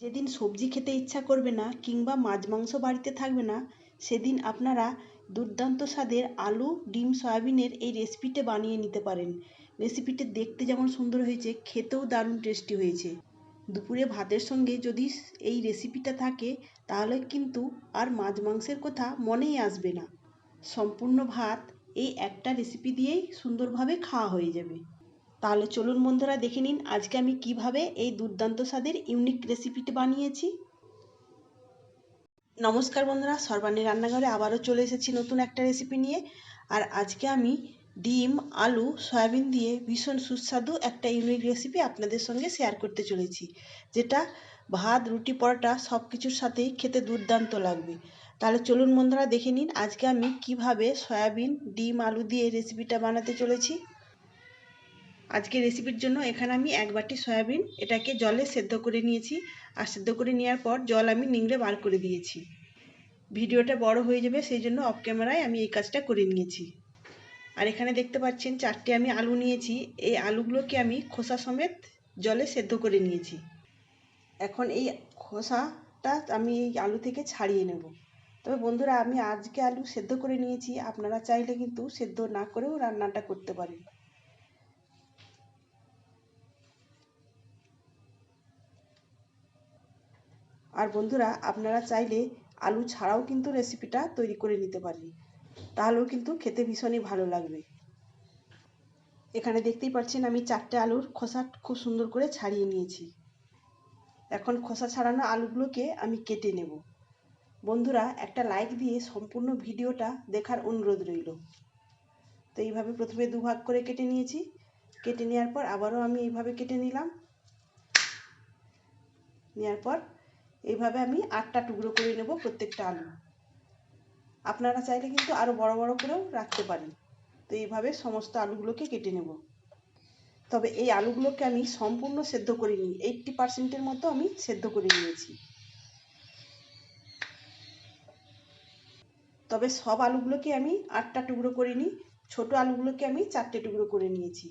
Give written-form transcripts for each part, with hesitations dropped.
যেদিন সবজি খেতে ইচ্ছা করবে না কিংবা মাছ মাংস বাড়িতে থাকবে না, সেদিন আপনারা দুর্দান্ত স্বাদের আলু ডিম সয়াবিনের এই রেসিপিটা বানিয়ে নিতে পারেন। রেসিপিটা দেখতে যেমন সুন্দর হয়েছে, খেতেও দারুণ টেস্টি হয়েছে। দুপুরে ভাতের সঙ্গে যদি এই রেসিপিটা থাকে, তাহলে কিন্তু আর মাছ মাংসের কথা মনেই আসবে না। সম্পূর্ণ ভাত এই একটা রেসিপি দিয়েই সুন্দরভাবে খাওয়া হয়ে যাবে। তাহলে চলুন বন্ধুরা, দেখে নিন আজকে আমি কিভাবে এই দুর্দান্ত স্বাদের ইউনিক রেসিপিটি বানিয়েছি। নমস্কার বন্ধুরা, সর্বাণী রান্নাঘরে আবারও চলে এসেছি নতুন একটা রেসিপি নিয়ে। আর আজকে আমি ডিম আলু সয়াবিন দিয়ে ভীষণ সুস্বাদু একটা ইউনিক রেসিপি আপনাদের সঙ্গে শেয়ার করতে চলেছি, যেটা ভাত রুটি পরোটা সব কিছুর সাথেই খেতে দুর্দান্ত লাগবে। তাহলে চলুন বন্ধুরা, দেখে নিন আজকে আমি কিভাবে সয়াবিন ডিম আলু দিয়ে রেসিপিটা বানাতে চলেছি। আজকে রেসিপির জন্য এখানে আমি 1 বাটি সয়াবিন এটাকে জলে সেদ্ধ করে নিয়েছি। আর সেদ্ধ করে নেওয়ার পর জল আমি নিংড়ে বার করে দিয়েছি। ভিডিওটা বড় হয়ে যাবে, সেই জন্য অফ ক্যামেরায় আমি এই কাজটা করে নিয়েছি। আর এখানে দেখতে পাচ্ছেন 4টে আমি আলু নিয়েছি। এই আলুগুলোকে আমি খোসা সমেত জলে সেদ্ধ করে নিয়েছি। এখন এই খোসাটা আমি এই আলু থেকে ছাড়িয়ে নেব। তবে বন্ধুরা, আমি আজকে আলু সেদ্ধ করে নিয়েছি, আপনারা চাইলে কিন্তু সেদ্ধ না করেও রান্নাটা করতে পারেন। আর বন্ধুরা, আপনারা চাইলে আলু ছাড়াও কিন্তু রেসিপিটা তৈরি করে নিতে পারেন, তাহলেও কিন্তু খেতে ভীষণই ভালো লাগবে। এখানে দেখতেই পাচ্ছেন আমি 4টে আলুর খোসা খুব সুন্দর করে ছাড়িয়ে নিয়েছি। এখন খোসা ছাড়ানো আলুগুলোকে আমি কেটে নেব। বন্ধুরা, একটা লাইক দিয়ে সম্পূর্ণ ভিডিওটা দেখার অনুরোধ রইল। তো এইভাবে প্রথমে দুভাগ করে কেটে নিয়েছি। কেটে নেওয়ার পর আবারও আমি এইভাবে কেটে নিলাম। নেওয়ার পর এইভাবে আমি 8টা টুকরো করে নেব প্রত্যেকটা আলু। আপনারা চাইলে কিন্তু আরও বড় বড় করেও রাখতে পারেন। তো এইভাবে সমস্ত আলুগুলোকে কেটে নেব। তবে এই আলুগুলোকে আমি সম্পূর্ণ সেদ্ধ করিনি, 80%-এর মতো আমি সেদ্ধ করে নিয়েছি। তবে সব আলুগুলোকে আমি 8টা টুকরো করিনি, ছোট আলুগুলোকে আমি 4টে টুকরো করে নিয়েছি।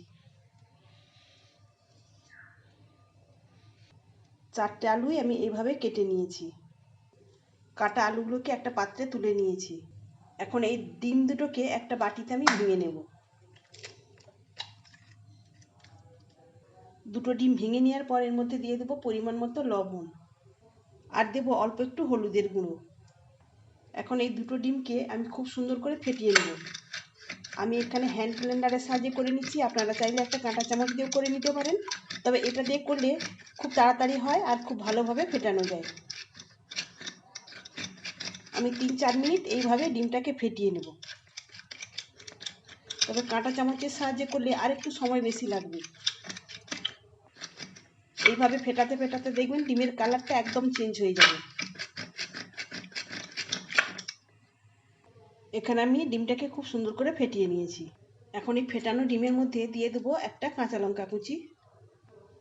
4টে আলুই আমি এইভাবে কেটে নিয়েছি। কাটা আলুগুলোকে একটা পাত্রে তুলে নিয়েছি। এখন এই ডিম দুটোকে একটা বাটিতে আমি ভেঙে নেব। দুটো ডিম ভেঙে নেওয়ার পর এর মধ্যে দিয়ে দেবো পরিমাণ মতো লবণ, আর দেবো অল্প একটু হলুদের গুঁড়ো। এখন এই দুটো ডিমকে আমি খুব সুন্দর করে ফেটিয়ে নেব। আমি এখানে হ্যান্ড ব্লেন্ডারের সাহায্যে করে নিচ্ছি, আপনারা চাইলে একটা কাঁটা চামচ দিয়েও করে নিতে পারেন। তবে এটা দিয়ে করলে খুব তাড়াতাড়ি হয় আর খুব ভালোভাবে ফেটানো যায়। আমি 3-4 মিনিট এইভাবে ডিমটাকে ফেটিয়ে নেব। তবে কাঁটা চামচের সাহায্যে করলে আর একটু সময় বেশি লাগবে। এইভাবে ফেটাতে ফেটাতে দেখবেন ডিমের কালারটা একদম চেঞ্জ হয়ে যাবে। এখানে আমি ডিমটাকে খুব সুন্দর করে ফেটিয়ে নিয়েছি। এখন এই ফেটানো ডিমের মধ্যে দিয়ে দেবো একটা কাঁচা লঙ্কা কুচি।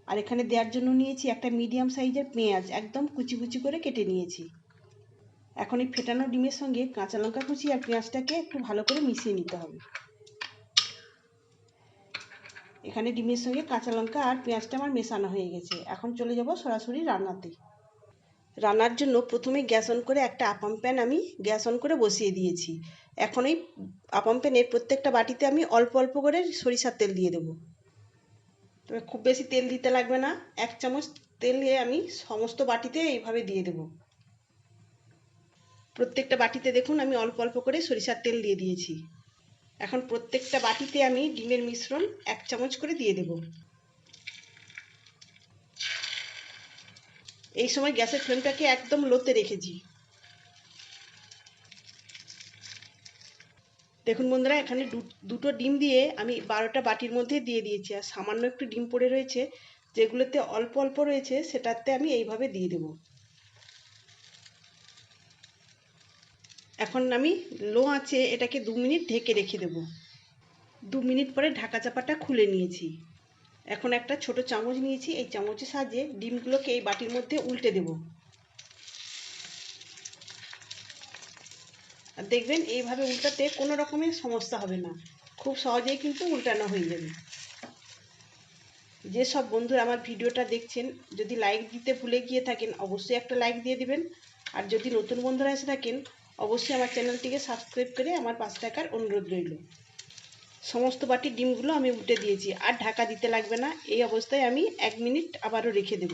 আর এখানে দেওয়ার জন্য নিয়েছি একটা মিডিয়াম সাইজের পেঁয়াজ, একদম কুচি কুচি করে কেটে নিয়েছি। এখন এই ফেটানো ডিমের সঙ্গে কাঁচা লঙ্কা কুচি আর পেঁয়াজটাকে একটু ভালো করে মিশিয়ে নিতে হবে। এখানে ডিমের সঙ্গে কাঁচা লঙ্কা আর পেঁয়াজটা আমার মেশানো হয়ে গেছে। এখন চলে যাব সরাসরি রান্নাতে। রান্নার জন্য প্রথমে গ্যাস অন করে একটা আপাম প্যান আমি গ্যাস অন করে বসিয়ে দিয়েছি। এখন এই আপাম প্যানের প্রত্যেকটা বাটিতে আমি অল্প অল্প করে সরিষার তেল দিয়ে দেবো। তবে খুব বেশি তেল দিতে লাগবে না, 1 চামচ তেল দিয়ে আমি সমস্ত বাটিতে এইভাবে দিয়ে দেবো। প্রত্যেকটা বাটিতে দেখুন আমি অল্প অল্প করে সরিষার তেল দিয়ে দিয়েছি। এখন প্রত্যেকটা বাটিতে আমি ডিমের মিশ্রণ 1 চামচ করে দিয়ে দেব। এই সময় গ্যাসের ফ্লেমটাকে একদম লোতে রেখেছি। দেখুন বন্ধুরা, এখানে দুটো ডিম দিয়ে আমি 12টা বাটির মধ্যে দিয়ে দিয়েছি। আর সামান্য একটু ডিম পড়ে রয়েছে, যেগুলোতে অল্প অল্প রয়েছে সেটাতে আমি এইভাবে দিয়ে দেব। এখন আমি লো আঁচে এটাকে 2 মিনিট ঢেকে রেখে দেব। 2 মিনিট পরে ঢাকা চাপাটা খুলে নিয়েছি। এখন একটা ছোট চামচ নিয়েছি, এই চামচের সাহায্যে ডিমগুলোকে এই বাটির মধ্যে উল্টে দেব। আর দেখবেন এইভাবে উল্টাতে কোনো রকমের সমস্যা হবে না, খুব সহজেই কিন্তু উল্টানো হয়ে যাবে। যেসব বন্ধুরা আমার ভিডিওটা দেখছেন, যদি লাইক দিতে ভুলে গিয়ে থাকেন অবশ্যই একটা লাইক দিয়ে দিবেন। আর যদি নতুন বন্ধুরা এসে থাকেন অবশ্যই আমার চ্যানেলটিকে সাবস্ক্রাইব করে আমার পাশে থাকার অনুরোধ রইল। সমস্ত বাটি ডিমগুলো আমি উল্টে দিয়েছি, আর ঢাকা দিতে লাগবে না। এই অবস্থায় আমি 1 মিনিট আবারও রেখে দেব।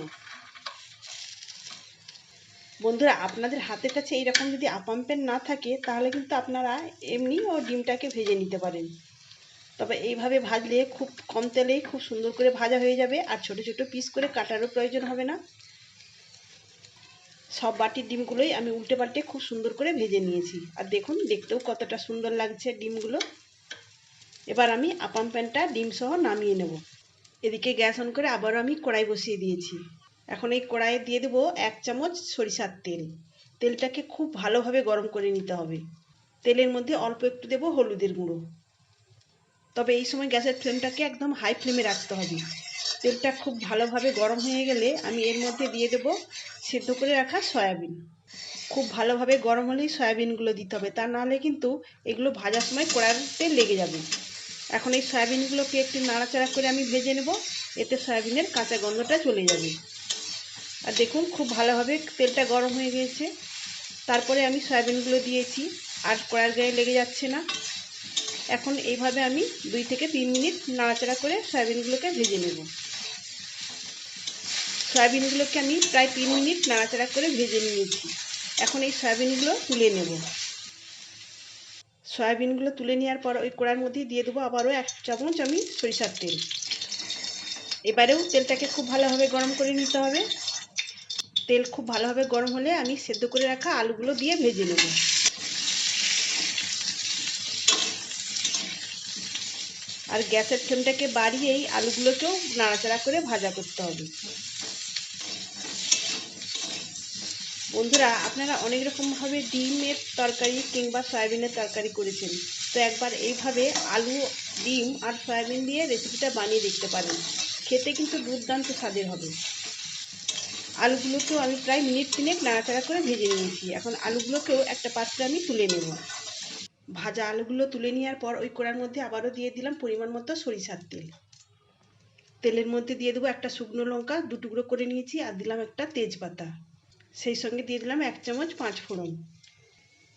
বন্ধুরা, আপনাদের হাতের কাছে এইরকম যদি আপাম প্যান না থাকে তাহলে কিন্তু আপনারা এমনি ও ডিমটাকে ভেজে নিতে পারেন। তবে এইভাবে ভাজলে খুব কম তেলেই খুব সুন্দর করে ভাজা হয়ে যাবে, আর ছোট ছোট পিস করে কাটারও প্রয়োজন হবে না। সব বাটির ডিমগুলোই আমি উল্টে পাল্টে খুব সুন্দর করে ভেজে নিয়েছি, আর দেখুন দেখতেও কতটা সুন্দর লাগছে ডিমগুলো। এবার আমি আপাম প্যানটা ডিম সহ নামিয়ে নেব। এদিকে গ্যাস অন করে আবারও আমি কড়াই বসিয়ে দিয়েছি। এখন এই কড়াইয়ে দিয়ে দেবো 1 চামচ সরিষার তেল। তেলটাকে খুব ভালোভাবে গরম করে নিতে হবে। তেলের মধ্যে অল্প একটু দেবো হলুদের গুঁড়ো। তবে এই সময় গ্যাসের ফ্লেমটাকে একদম হাই ফ্লেমে রাখতে হবে। তেলটা খুব ভালোভাবে গরম হয়ে গেলে আমি এর মধ্যে দিয়ে দেবো সেদ্ধ করে রাখা সয়াবিন। খুব ভালোভাবে গরম হলেই সয়াবিনগুলো দিতে হবে, তা নাহলে কিন্তু এগুলো ভাজার সময় কড়াইতে লেগে যাবে। এখন এই সয়াবিনগুলোকে একটু নাড়াচাড়া করে আমি ভেজে নেব, এতে সয়াবিনের কাঁচা গন্ধটা চলে যাবে। আর দেখুন খুব ভালোভাবে তেলটা গরম হয়ে গিয়েছে। তারপরে আমি সয়াবিনগুলো দিয়েছি, আর কড়াইয়ের গায়ে লেগে যাচ্ছে না। এখন এইভাবে আমি 2 থেকে 3 মিনিট নাড়াচাড়া করে সয়াবিনগুলোকে ভেজে নেব। সয়াবিনগুলোকে আমি প্রায় 3 মিনিট নাড়াচাড়া করে ভেজে নিয়েছি। এখন এই সয়াবিনগুলো তুলে নেব। সয়াবিনগুলো তুলে নেওয়ার পর ওই কড়ার মধ্যেই দিয়ে দেবো আবারও 1 চামচ আমি সরিষার তেল। এবারেও তেলটাকে খুব ভালোভাবে গরম করে নিতে হবে। তেল খুব ভালোভাবে গরম হলে আমি সেদ্ধ করে রাখা আলুগুলো দিয়ে ভেজে নেব। আর গ্যাসের ফ্লেমটাকে বাড়িয়েই আলুগুলোকেও নাড়াচাড়া করে ভাজা করতে হবে। বন্ধুরা, আপনারা অনেক রকমভাবে ডিমের তরকারি কিংবা সয়াবিনের তরকারি করেছেন, তো একবার এইভাবে আলু, ডিম আর সয়াবিন দিয়ে রেসিপিটা বানিয়ে দেখতে পারেন। খেতে কিন্তু দুর্দান্ত স্বাদের হবে। আলুগুলোকেও আমি প্রায় মিনিট 3 নাড়াচাড়া করে ভেজে নিয়েছি। এখন আলুগুলোকেও একটা পাত্রে আমি তুলে নেব। ভাজা আলুগুলো তুলে নেওয়ার পর ওই কড়ার মধ্যে আবারও দিয়ে দিলাম পরিমাণ মতো সরিষার তেল। তেলের মধ্যে দিয়ে দেবো একটা শুকনো লঙ্কা 2 টুকরো করে নিয়েছি, আর দিলাম একটা তেজপাতা। সেই সঙ্গে দিয়ে দিলাম 1 চামচ 5 ফোড়ন।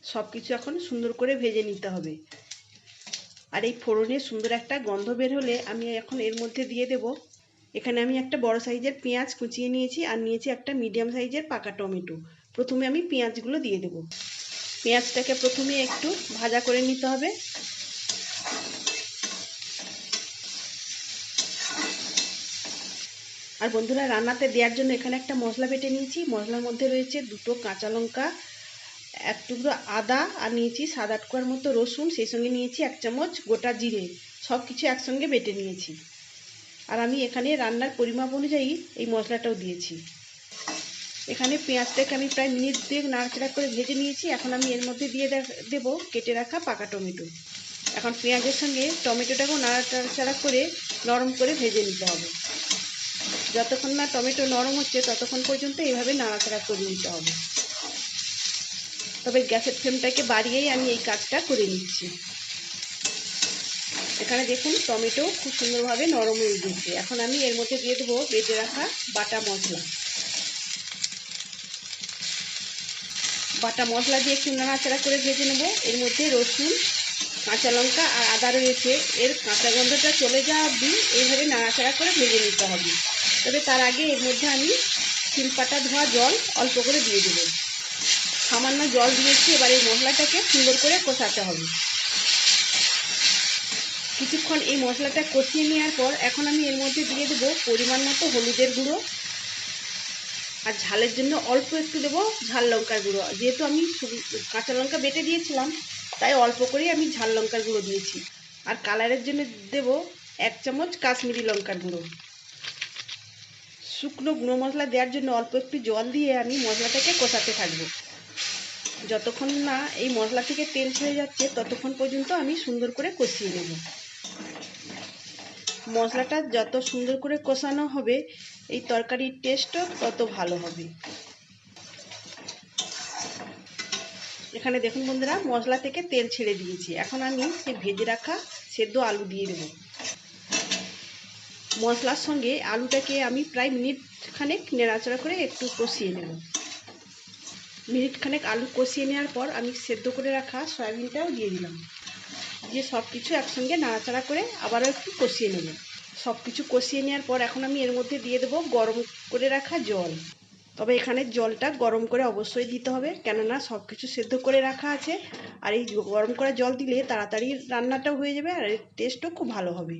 সব কিছু এখন সুন্দর করে ভেজে নিতে হবে। আর এই ফোড়নের সুন্দর একটা গন্ধ বের হলে আমি এখন এর মধ্যে দিয়ে দেব, এখানে আমি একটা বড় সাইজের পেঁয়াজ কুচিয়ে নিয়েছি, আর নিয়েছি একটা মিডিয়াম সাইজের পাকা টমেটো। প্রথমে আমি পেঁয়াজগুলো দিয়ে দেব। পেঁয়াজটাকে প্রথমে একটু ভাজা করে নিতে হবে। আর বন্ধুরা, রান্নাতে দেওয়ার জন্য এখানে একটা মশলা বেটে নিয়েছি। মশলার মধ্যে রয়েছে 2টো কাঁচা লঙ্কা, 1 টুকরো আদা, আর নিয়েছি 7-8 কোয়ার মতো রসুন, সেই সঙ্গে নিয়েছি 1 চামচ গোটা জিরে। সব কিছু একসঙ্গে বেটে নিয়েছি। আর আমি এখানে রান্নার পরিমাপ অনুযায়ী এই মশলাটাও দিয়েছি। এখানে পেঁয়াজটাকে আমি প্রায় মিনিট 2 নাড়াচাড়া করে ভেজে নিয়েছি। এখন আমি এর মধ্যে দিয়ে দেবো কেটে রাখা পাকা টমেটো। এখন পেঁয়াজের সঙ্গে টমেটোটাকেও নাড়াচাড়া করে নরম করে ভেজে নিতে হবে। যতক্ষণ না টমেটো নরম হচ্ছে ততক্ষণ পর্যন্ত এইভাবে নাড়াচাড়া করে নিতে হবে। তবে গ্যাসের ফ্লেমটাকে বাড়িয়েই আমি এই কাজটা করে নিচ্ছি। এখানে দেখুন টমেটো খুব সুন্দরভাবে নরম হয়ে গিয়েছে। এখন আমি এর মধ্যে দিয়ে দেবো বেটে রাখা বাটা মশলা। বাটা মশলা দিয়ে একটু নাড়াচাড়া করে ভেজে নেব। এর মধ্যে রসুন, কাঁচা লঙ্কা আর আদা রয়েছে, এর কাঁচা গন্ধটা চলে যাওয়া অবধি এইভাবে নাড়াচাড়া করে ভেজে নিতে হবে। তবে তার আগে এর মধ্যে আমি শিলপাটা ধোয়া জল অল্প করে দিয়ে দেবো। সামান্য জল দিয়েছি। এবার এই মশলাটাকে সুন্দর করে কষাতে হবে। কিছুক্ষণ এই মশলাটা কষিয়ে নেওয়ার পর এখন আমি এর মধ্যে দিয়ে দেবো পরিমাণ মতো হলুদের গুঁড়ো, আর ঝালের জন্য অল্প একটু দেবো ঝাল লঙ্কার গুঁড়ো। যেহেতু আমি কাঁচা লঙ্কা বেটে দিয়েছিলাম তাই অল্প করেই আমি ঝাল লঙ্কার গুঁড়ো দিয়েছি। আর কালারের জন্য দেবো 1 চামচ কাশ্মীরি লঙ্কার গুঁড়ো। শুকনো গুঁড়ো মশলা দেওয়ার জন্য অল্প একটু জল দিয়ে আমি মশলাটাকে কষাতে থাকবো। যতক্ষণ না এই মশলা থেকে তেল ছেড়ে যাচ্ছে ততক্ষণ পর্যন্ত আমি সুন্দর করে কষিয়ে নেব। মশলাটা যত সুন্দর করে কষানো হবে এই তরকারির টেস্টও তত ভালো হবে। এখানে দেখুন বন্ধুরা, মশলা থেকে তেল ছেড়ে দিয়েছি। এখন আমি সেই ভেজে রাখা সেদ্ধ আলু দিয়ে দেবো। মশলার সঙ্গে আলুটাকে আমি প্রায় মিনিট খানেক নেড়াচাড়া করে একটু কষিয়ে নেব। মিনিট খানেক আলু কষিয়ে নেওয়ার পর আমি সেদ্ধ করে রাখা সয়াবিনটাও দিয়ে দিলাম। দিয়ে সব কিছু একসঙ্গে নাড়াচাড়া করে আবারও একটু কষিয়ে নেব। সব কিছু কষিয়ে নেওয়ার পর এখন আমি এর মধ্যে দিয়ে দেবো গরম করে রাখা জল। তবে এখানে জলটা গরম করে অবশ্যই দিতে হবে, কেননা সব কিছু সেদ্ধ করে রাখা আছে। আর এই গরম করা জল দিলে তাড়াতাড়ি রান্নাটাও হয়ে যাবে আর এর টেস্টও খুব ভালো হবে।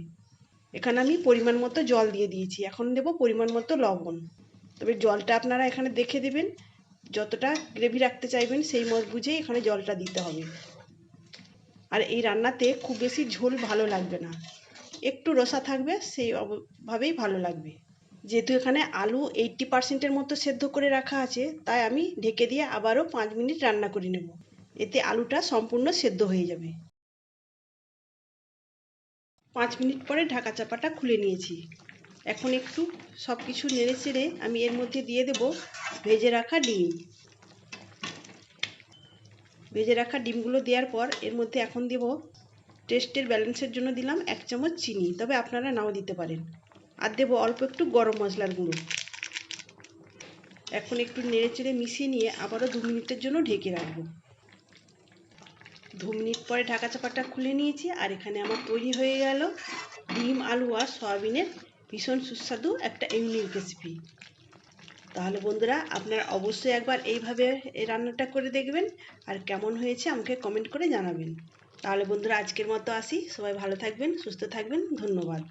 এখানে আমি পরিমাণ মতো জল দিয়ে দিয়েছি। এখন দেবো পরিমাণ মতো লবণ। তবে জলটা আপনারা এখানে দেখে দেবেন, যতটা গ্রেভি রাখতে চাইবেন সেই মত বুঝেই এখানে জলটা দিতে হবে। আর এই রান্নাতে খুব বেশি ঝোল ভালো লাগবে না, একটু রসা থাকবে, সেই ভাবেই ভালো লাগবে। যেহেতু এখানে আলু 80%-এর মতো সেদ্ধ করে রাখা আছে, তাই আমি ঢেকে দিয়ে আবারও 5 মিনিট রান্না করে নেব। এতে আলুটা সম্পূর্ণ সেদ্ধ হয়ে যাবে। 5 মিনিট পরে ঢাকা চাপাটা খুলে নিয়েছি। এখন একটু সব কিছু নেড়ে চেড়ে আমি এর মধ্যে দিয়ে দেব ভেজে রাখা ডিম। ভেজে রাখা ডিমগুলো দেওয়ার পর এর মধ্যে এখন দেব, টেস্টের ব্যালেন্সের জন্য দিলাম 1 চামচ চিনি, তবে আপনারা নাও দিতে পারেন। আর দেবো অল্প একটু গরম মশলার গুঁড়ো। এখন একটু নেড়ে চেড়ে মিশিয়ে নিয়ে আবারও 2 মিনিটের জন্য ঢেকে রাখবো। 2 মিনিট পরে ঢাকা চাপাটা খুলে নিয়েছি আর এখানে আমার তৈরি হয়ে গেল ডিম আলু আর সয়াবিনের ভীষণ সুস্বাদু একটা ইউনিক রেসিপি। তাহলে বন্ধুরা, আপনারা অবশ্যই একবার এইভাবে এই রান্নাটা করে দেখবেন আর কেমন হয়েছে আমাকে কমেন্ট করে জানাবেন। তাহলে বন্ধুরা, আজকের মতো আসি। সবাই ভালো থাকবেন, সুস্থ থাকবেন। ধন্যবাদ।